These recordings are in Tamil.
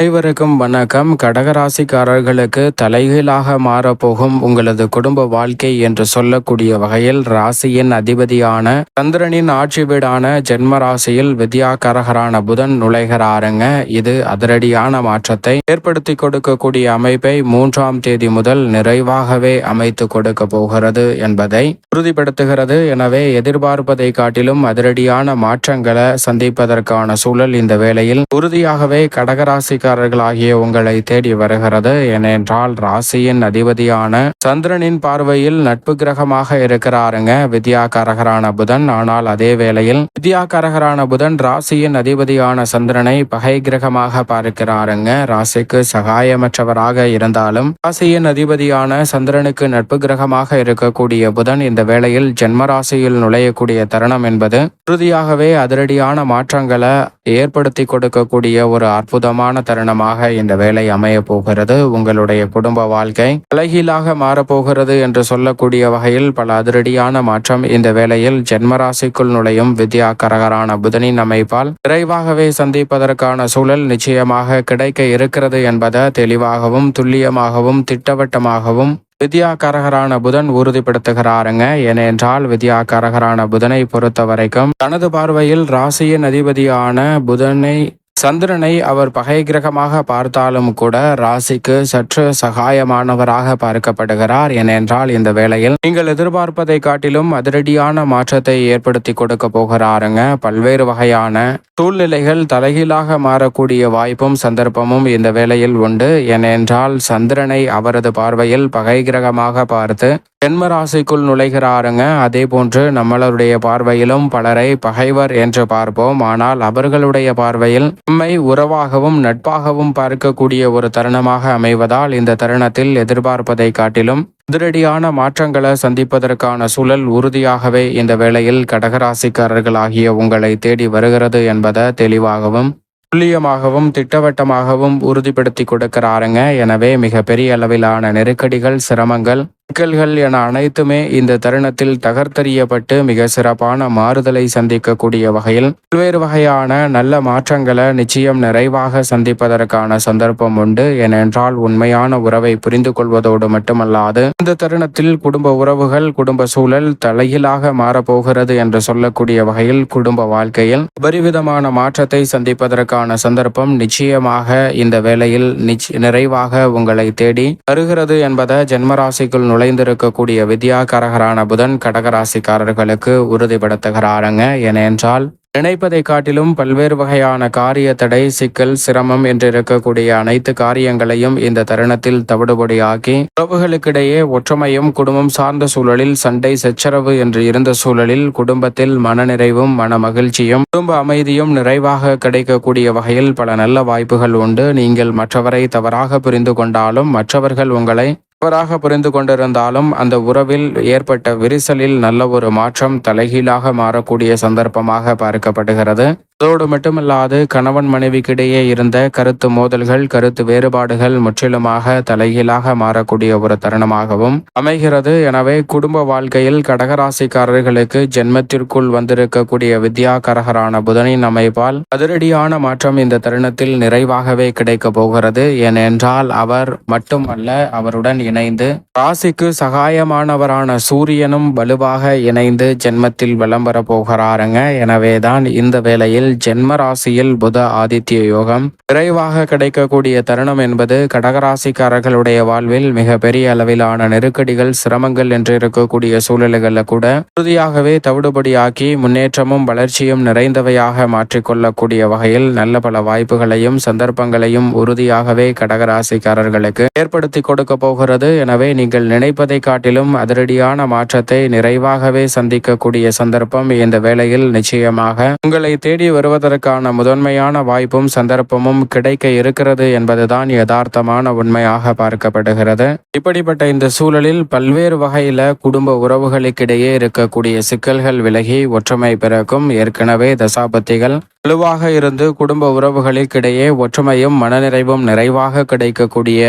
அனைவருக்கும் வணக்கம். கடகராசிக்காரர்களுக்கு தலைகீழாக மாறப்போகும் உங்களது குடும்ப வாழ்க்கை என்று சொல்லக்கூடிய வகையில் ராசியின் அதிபதியான சந்திரனின் ஆட்சி வீடான ஜென்ம ராசியில் வித்யாகாரகரான புதன் நுழைகிறாருங்க. இது அதிரடியான மாற்றத்தை ஏற்படுத்தி கொடுக்கக்கூடிய அமைப்பை 3ஆம் தேதி முதல் நிறைவாகவே அமைத்து கொடுக்க போகிறது என்பதை உறுதிப்படுத்துகிறது. எனவே எதிர்பார்ப்பதை காட்டிலும் அதிரடியான மாற்றங்களை சந்திப்பதற்கான சூழல் இந்த வேளையில் உறுதியாகவே கடகராசிக்கு ஆகிய உங்களை தேடி வருகிறது. ஏனென்றால் ராசியின் அதிபதியான சந்திரனின் பார்வையில் நட்பு கிரகமாக இருக்கிறாருங்க வித்யாகாரகரான புதன். ஆனால் அதே வேளையில் வித்யாகாரகரான புதன் ராசியின் அதிபதியான சந்திரனை பகை கிரகமாக பார்க்கிறாருங்க. ராசிக்கு சகாயமற்றவராக இருந்தாலும் ராசியின் அதிபதியான சந்திரனுக்கு நட்பு கிரகமாக இருக்கக்கூடிய புதன் இந்த வேளையில் ஜென்ம ராசியில் நுழையக்கூடிய தருணம் என்பது உறுதியாகவே அதிரடியான மாற்றங்களை ஏற்படுத்தி கொடுக்கக்கூடிய ஒரு அற்புதமான தருணமாக இந்த வேலை அமைய போகிறது. உங்களுடைய குடும்ப வாழ்க்கை தலைகீழாக மாறப்போகிறது என்று சொல்லக்கூடிய வகையில் பல அதிரடியான மாற்றம் இந்த வேளையில் ஜென்மராசிக்குள் நுழையும் வித்யாகாரகரான புதனின் அமைப்பால் விரைவாகவே சந்திப்பதற்கான சூழல் நிச்சயமாக கிடைக்க இருக்கிறது என்பதை தெளிவாகவும் துல்லியமாகவும் திட்டவட்டமாகவும் வித்யாகாரகரான புதன் உறுதிப்படுத்துகிறாருங்க. ஏனென்றால் வித்யாகாரகரான புதனை பொறுத்த வரைக்கும் தனது பார்வையில் ராசியின் அதிபதியான சந்திரனை அவர் பகை கிரகமாக பார்த்தாலும் கூட ராசிக்கு சற்று சகாயமானவராக பார்க்கப்படுகிறார். ஏனென்றால் இந்த வேளையில் நீங்கள் எதிர்பார்ப்பதை காட்டிலும் அதிரடியான மாற்றத்தை ஏற்படுத்தி கொடுக்க போகிறாருங்க. பல்வேறு வகையான சூழ்நிலைகள் தலைகீழாக மாறக்கூடிய வாய்ப்பும் சந்தர்ப்பமும் இந்த வேளையில் உண்டு. ஏனென்றால் சந்திரனை அவரது பார்வையில் பகை கிரகமாக பார்த்து ஜென்ம ராசிக்குள் நுழைகிறாருங்க. அதே போன்று நம்மளுடைய பார்வையிலும் பலரை பகைவர் என்று பார்ப்போம். ஆனால் அவர்களுடைய பார்வையில் நம்மை உறவாகவும் நட்பாகவும் பார்க்கக்கூடிய ஒரு தருணமாக அமைவதால் இந்த தருணத்தில் எதிர்பார்ப்பதை காட்டிலும் அதிரடியான மாற்றங்களை சந்திப்பதற்கான சூழல் உறுதியாகவே இந்த வேளையில் கடகராசிக்காரர்களாகிய உங்களை தேடி வருகிறது என்பதை தெளிவாகவும் துல்லியமாகவும் திட்டவட்டமாகவும் உறுதிப்படுத்தி கொடுக்கிறாருங்க. எனவே மிக பெரிய அளவிலான நெருக்கடிகள், சிரமங்கள், சிக்கல்கள் என அனைத்துமே இந்த தருணத்தில் தகர்த்தெறியப்பட்டு மிக சிறப்பான மாறுதலை சந்திக்கக்கூடிய வகையில் பல்வேறு வகையான நல்ல மாற்றங்களை நிச்சயம் நிறைவாக சந்திப்பதற்கான சந்தர்ப்பம் உண்டு. ஏனென்றால் உண்மையான உறவை புரிந்து கொள்வதோடு மட்டுமல்லாது இந்த தருணத்தில் குடும்ப உறவுகள், குடும்ப சூழல் தலைகீழாக மாறப்போகிறது என்று சொல்லக்கூடிய வகையில் குடும்ப வாழ்க்கையில் பரிவிதமான மாற்றத்தை சந்திப்பதற்கான சந்தர்ப்பம் நிச்சயமாக இந்த வேளையில் நிறைவாக உங்களை தேடி வருகிறது என்பதை ஜென்மராசிக்குள் நுழைந்திருக்கக்கூடிய வித்யாகாரகரான புதன் கடகராசிக்காரர்களுக்கு உறுதிப்படுத்துகிறாருங்க. ஏனென்றால் நினைப்பதை காட்டிலும் பல்வேறு வகையான காரிய தடை, சிக்கல், சிரமம் என்று இருக்கக்கூடிய அனைத்து காரியங்களையும் இந்த தருணத்தில் தவிடுபடியாக்கி உறவுகளுக்கிடையே ஒற்றுமையும் குடும்பம் சார்ந்த சூழலில் சண்டை சச்சரவு என்று இருந்த சூழலில் குடும்பத்தில் மனநிறைவும் மன மகிழ்ச்சியும் குடும்ப அமைதியும் நிறைவாக கிடைக்கக்கூடிய வகையில் பல நல்ல வாய்ப்புகள் உண்டு. நீங்கள் மற்றவரை தவறாக புரிந்து கொண்டாலும், மற்றவர்கள் உங்களை தவறாக புரிந்து கொண்டிருந்தாலும் அந்த உறவில் ஏற்பட்ட விரிசலில் நல்ல ஒரு மாற்றம் தலைகீழாக மாறக்கூடிய சந்தர்ப்பமாக பார்க்கப்படுகிறது. அதோடு மட்டுமல்லாது கணவன் மனைவிக்கிடையே இருந்த கருத்து மோதல்கள், கருத்து வேறுபாடுகள் முற்றிலுமாக தலைகீழாக மாறக்கூடிய ஒரு தருணமாகவும் அமைகிறது. எனவே குடும்ப வாழ்க்கையில் கடகராசிக்காரர்களுக்கு ஜென்மத்திற்குள் வந்திருக்கக்கூடிய வித்யாகாரகரான புதனின் அமைப்பால் அதிரடியான மாற்றம் இந்த தருணத்தில் நிறைவாகவே கிடைக்க போகிறது. ஏனென்றால் அவர் மட்டுமல்ல, அவருடன் இணைந்து ராசிக்கு சகாயமானவரான சூரியனும் வலுவாக இணைந்து ஜென்மத்தில் விளம்பர போகிறாருங்க. எனவேதான் இந்த வேளையில் ஜென்ம ராசியில் புத ஆதித்ய யோகம் விரைவாக கிடைக்கக்கூடிய தருணம் என்பது கடகராசிக்காரர்களுடைய வாழ்வில் மிக பெரிய அளவிலான நெருக்கடிகள், சிரமங்கள் என்று இருக்கக்கூடிய சூழல்களில் கூட உறுதியாகவே தவிடுபடியாக்கி முன்னேற்றமும் வளர்ச்சியும் நிறைந்தவையாக மாற்றிக்கொள்ளக்கூடிய வகையில் நல்ல பல வாய்ப்புகளையும் சந்தர்ப்பங்களையும் உறுதியாகவே கடகராசிக்காரர்களுக்கு ஏற்படுத்தி கொடுக்க போகிறது. எனவே நீங்கள் நினைப்பதை காட்டிலும் அதிரடியான மாற்றத்தை நிறைவாகவே சந்திக்கக்கூடிய சந்தர்ப்பம் இந்த வேளையில் நிச்சயமாக உங்களை தேடி வருவதற்கான முதன்மையான வாய்ப்பும் சந்தர்ப்பமும் கிடைக்க இருக்கிறது என்பதுதான் யதார்த்தமான உண்மையாக பார்க்கப்படுகிறது. இப்படிப்பட்ட இந்த சூழலில் பல்வேறு வகையில குடும்ப உறவுகளுக்கிடையே இருக்கக்கூடிய சிக்கல்கள் விலகி ஒற்றுமை பிறக்கும். ஏற்கனவே தசாபத்திகள் வலுவாக இருந்து குடும்ப உறவுகளுக்கிடையே ஒற்றுமையும் மனநிறைவும் நிறைவாக கிடைக்கக்கூடிய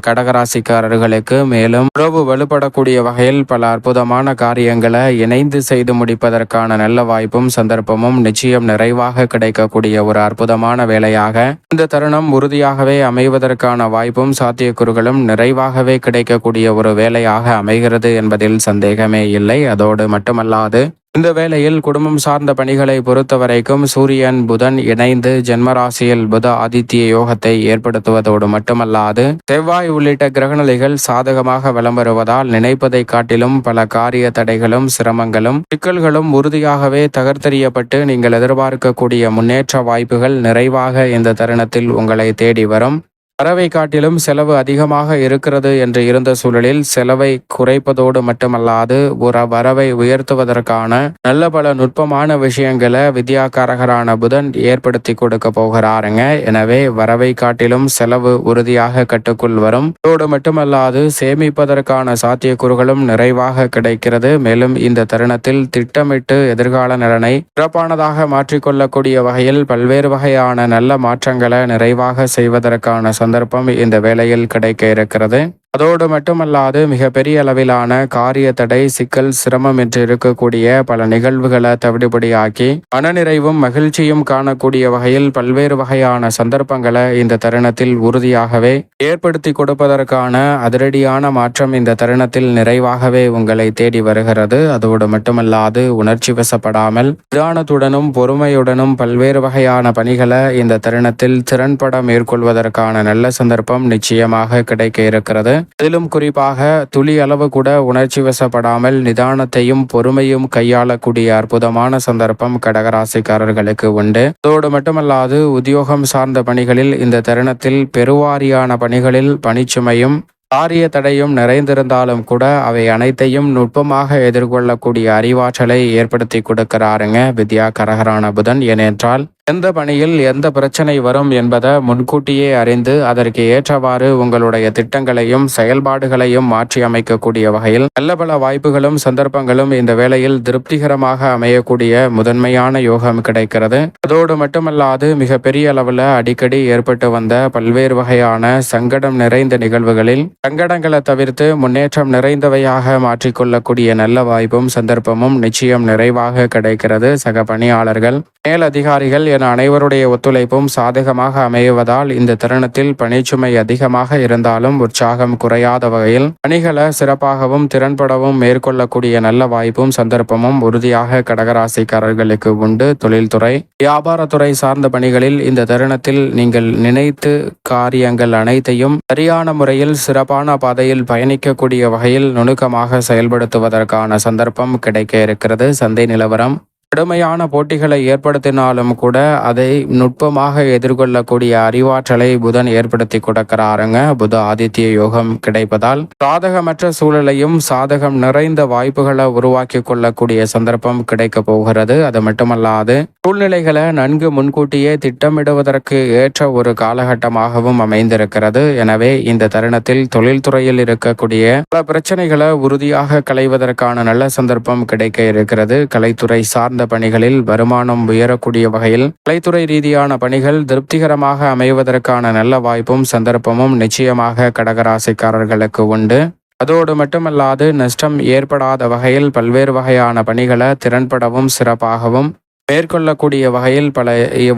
கடகராசிக்காரர்களுக்கு மேலும் உறவு வலுப்படக்கூடிய வகையில் பல அற்புதமான காரியங்களை இணைந்து செய்து முடிப்பதற்கான நல்ல வாய்ப்பும் சந்தர்ப்பமும் நிச்சயம் நிறைவாக கிடைக்கக்கூடிய ஒரு அற்புதமான வேலையாக இந்த தருணம் உறுதியாகவே அமைவதற்கான வாய்ப்பும் சாத்தியக்கூறுகளும் நிறைவாகவே கிடைக்கக்கூடிய ஒரு வேலையாக அமைகிறது என்பதில் சந்தேகமே இல்லை. அதோடு மட்டுமல்லாது இந்த வேளையில் குடும்பம் சார்ந்த பணிகளை பொறுத்தவரைக்கும் சூரியன் புதன் இணைந்து ஜென்மராசியில் புத ஆதித்ய யோகத்தை ஏற்படுத்துவதோடு மட்டுமல்லாது செவ்வாய் உள்ளிட்ட கிரகநிலைகள் சாதகமாக வலம் வருவதால் நினைப்பதை காட்டிலும் பல காரிய தடைகளும் சிரமங்களும் சிக்கல்களும் உறுதியாகவே தகர்த்தெறியப்பட்டு நீங்கள் எதிர்பார்க்கக்கூடிய முன்னேற்ற வாய்ப்புகள் நிறைவாக இந்த தருணத்தில் உங்களை தேடி வரும். வரவை காட்டிலும் செலவு அதிகமாக இருக்கிறது என்று இருந்த சூழலில் செலவை குறைப்பதோடு மட்டுமல்லாது ஒரு வரவை உயர்த்துவதற்கான நல்ல பல நுட்பமான விஷயங்களை வித்யாகாரகரான புதன் ஏற்படுத்தி கொடுக்க போகிறாருங்க. எனவே வரவை காட்டிலும் செலவு உறுதியாக கட்டுக்குள் வரும். அதோடு மட்டுமல்லாது சேமிப்பதற்கான சாத்தியக்கூறுகளும் நிறைவாக கிடைக்கிறது. மேலும் இந்த தருணத்தில் திட்டமிட்டு எதிர்கால நலனை சிறப்பானதாக மாற்றிக்கொள்ளக்கூடிய வகையில் பல்வேறு வகையான நல்ல மாற்றங்களை நிறைவாக செய்வதற்கான சந்தர்ப்பம் இந்த வேளையில் கிடைக்க இருக்கிறது. அதோடு மட்டுமல்லாது மிக பெரிய அளவிலான காரிய தடை சிக்கல் சிரமம் என்று இருக்கக்கூடிய பல நிகழ்வுகளை தவிடுபடியாக்கி மனநிறைவும் மகிழ்ச்சியும் காணக்கூடிய வகையில் பல்வேறு வகையான சந்தர்ப்பங்களை இந்த தருணத்தில் உறுதியாகவே ஏற்படுத்தி கொடுப்பதற்கான அதிரடியான மாற்றம் இந்த தருணத்தில் நிறைவாகவே உங்களை தேடி வருகிறது. அதோடு மட்டுமல்லாது உணர்ச்சி வசப்படாமல் நிதானத்துடனும் பொறுமையுடனும் பல்வேறு வகையான பணிகளை இந்த தருணத்தில் திறன்பட மேற்கொள்வதற்கான நல்ல சந்தர்ப்பம் நிச்சயமாக கிடைக்க இருக்கிறது. அதிலும் குறிப்பாக துளி அளவு கூட உணர்ச்சி வசப்படாமல் நிதானத்தையும் பொறுமையும் கையாளக்கூடிய அற்புதமான சந்தர்ப்பம் கடகராசிக்காரர்களுக்கு உண்டு. அதோடு மட்டுமல்லாது உத்தியோகம் சார்ந்த பணிகளில் இந்த தருணத்தில் பெருவாரியான பணிகளில் பணிச்சுமையும் காரிய தடையும் நிறைந்திருந்தாலும் கூட அவை அனைத்தையும் நுட்பமாக எதிர்கொள்ளக்கூடிய அறிவாற்றலை ஏற்படுத்தி கொடுக்கிறாருங்க வித்யாகாரகரான புதன். ஏனென்றால் எந்த பணியில் எந்த பிரச்சனை வரும் என்பதை முன்கூட்டியே அறிந்து அதற்கு ஏற்றவாறு உங்களுடைய திட்டங்களையும் செயல்பாடுகளையும் மாற்றி அமைக்கக்கூடிய வகையில் நல்ல பல வாய்ப்புகளும் சந்தர்ப்பங்களும் இந்த வேளையில் திருப்திகரமாக அமையக்கூடிய முதன்மையான யோகம் கிடைக்கிறது. அதோடு மட்டுமல்லாது மிக பெரிய அளவில் அடிக்கடி ஏற்பட்டு வந்த பல்வேறு வகையான சங்கடம் நிறைந்த நிகழ்வுகளில் சங்கடங்களை தவிர்த்து முன்னேற்றம் நிறைந்தவையாக மாற்றிக்கொள்ளக்கூடிய நல்ல வாய்ப்பும் சந்தர்ப்பமும் நிச்சயம் நிறைவாக கிடைக்கிறது. சக பணியாளர்கள் மேலதிகாரிகள் என அனைவருடைய ஒத்துழைப்பும் சாதகமாக அமைவதால் இந்த தருணத்தில் பணிச்சுமை அதிகமாக இருந்தாலும் உற்சாகம் குறையாத வகையில் பணிகளை சிறப்பாகவும் திறன்படவும் மேற்கொள்ளக்கூடிய நல்ல வாய்ப்பும் சந்தர்ப்பமும் உறுதியாக கடகராசிக்காரர்களுக்கு உண்டு. தொழில்துறை வியாபாரத்துறை சார்ந்த பணிகளில் இந்த தருணத்தில் நீங்கள் நினைத்து காரியங்கள் அனைத்தையும் சரியான முறையில் சிறப்பான பாதையில் பயணிக்கக்கூடிய வகையில் நுணுக்கமாக செயல்படுத்துவதற்கான சந்தர்ப்பம் கிடைக்க இருக்கிறது. சந்தை நிலவரம் கடுமையான போட்டிகளை ஏற்படுத்தினாலும் கூட அதை நுட்பமாக எதிர்கொள்ளக்கூடிய அறிவாற்றலை புதன் ஏற்படுத்தி கொடுக்கிறாருங்க. புத ஆதித்ய யோகம் கிடைப்பதால் சாதகமற்ற சூழலையும் சாதகம் நிறைந்த வாய்ப்புகளை உருவாக்கி கொள்ளக்கூடிய சந்தர்ப்பம் கிடைக்க போகிறது. அது மட்டுமல்லாது சூழ்நிலைகளை நன்கு முன்கூட்டியே திட்டமிடுவதற்கு ஏற்ற ஒரு காலகட்டமாகவும் அமைந்திருக்கிறது. எனவே இந்த தருணத்தில் தொழில்துறையில் இருக்கக்கூடிய பல பிரச்சனைகளை உறுதியாக களைவதற்கான நல்ல சந்தர்ப்பம் கிடைக்க இருக்கிறது. கலைத்துறை சார்ந்த பணிகளில் வருமானம் உயரக்கூடிய வகையில் கலைத்துறை ரீதியான பணிகள் திருப்திகரமாக அமைவதற்கான நல்ல வாய்ப்பும் சந்தர்ப்பமும் நிச்சயமாக கடகராசிக்காரர்களுக்கு உண்டு. அதோடு மட்டுமல்லாது நஷ்டம் ஏற்படாத வகையில் பல்வேறு வகையான பணிகளை திறன்படவும் சிறப்பாகவும் மேற்கொள்ளக்கூடிய வகையில் பல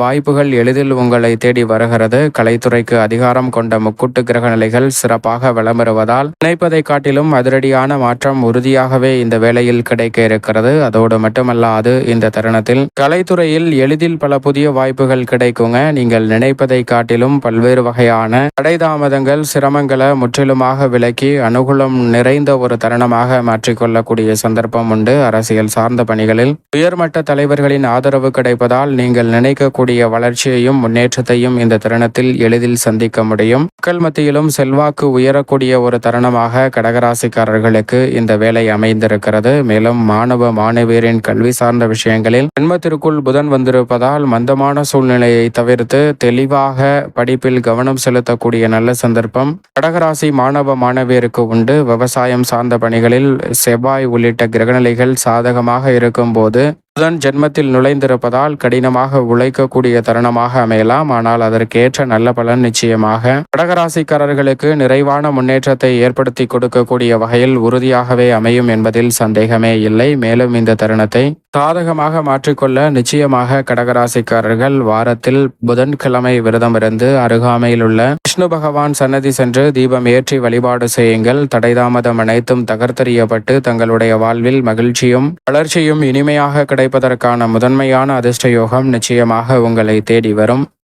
வாய்ப்புகள் எளிதில் உங்களை தேடி வருகிறது. கலைத்துறைக்கு அதிகாரம் கொண்ட முக்கூட்டு கிரக நிலைகள் சிறப்பாக வலம் வருவதால் நினைப்பதை காட்டிலும் அதிரடியான மாற்றம் உறுதியாகவே இந்த வேளையில் கிடைக்க இருக்கிறது. அதோடு மட்டுமல்லாது இந்த தருணத்தில் கலைத்துறையில் எளிதில் பல புதிய வாய்ப்புகள் கிடைக்குங்க. நீங்கள் நினைப்பதை காட்டிலும் பல்வேறு வகையான தடை தாமதங்கள் சிரமங்களை முற்றிலுமாக விலக்கி அனுகூலம் நிறைந்த ஒரு தருணமாக மாற்றிக்கொள்ளக்கூடிய சந்தர்ப்பம் உண்டு. அரசியல் சார்ந்த பணிகளில் உயர்மட்ட தலைவர்களின் ஆதரவு கிடைப்பதால் நீங்கள் நினைக்கக்கூடிய வளர்ச்சியையும் முன்னேற்றத்தையும் இந்த தருணத்தில் எளிதில் சந்திக்க முடியும். மக்கள் மத்தியிலும் செல்வாக்கு உயரக்கூடிய ஒரு தருணமாக கடகராசிக்காரர்களுக்கு இந்த வேலை அமைந்திருக்கிறது. மேலும் மாணவ மாணவியரின் கல்வி சார்ந்த விஷயங்களில் ஜென்மத்திற்குள் புதன் வந்திருப்பதால் மந்தமான சூழ்நிலையை தவிர்த்து தெளிவாக படிப்பில் கவனம் செலுத்தக்கூடிய நல்ல சந்தர்ப்பம் கடகராசி மாணவ மாணவியருக்கு உண்டு. விவசாயம் சார்ந்த பணிகளில் செவ்வாய் உள்ளிட்ட கிரகநிலைகள் சாதகமாக இருக்கும் போது புதன் ஜென்மத்தில் நுழைந்திருப்பதால் கடினமாக உழைக்கக்கூடிய தருணமாக அமையலாம். ஆனால் அதற்கேற்ற நல்ல பலன் நிச்சயமாக கடகராசிக்காரர்களுக்கு நிறைவான முன்னேற்றத்தை ஏற்படுத்தி கொடுக்கக்கூடிய வகையில் உறுதியாகவே அமையும் என்பதில் சந்தேகமே இல்லை. மேலும் இந்த தருணத்தை சாதகமாக மாற்றிக்கொள்ள நிச்சயமாக கடகராசிக்காரர்கள் வாரத்தில் புதன்கிழமை விரதமிருந்து அருகாமையில் உள்ள விஷ்ணு பகவான் சன்னதி சென்று தீபம் ஏற்றி வழிபாடு செய்யுங்கள். தடைதாமதம் அனைத்தும் தகர்த்தெறியப்பட்டு தங்களுடைய வாழ்வில் மகிழ்ச்சியும் வளர்ச்சியும் இனிமையாக கிடைப்பதற்கான முதன்மையான அதிர்ஷ்ட யோகம் நிச்சயமாக உங்களை தேடி வரும்.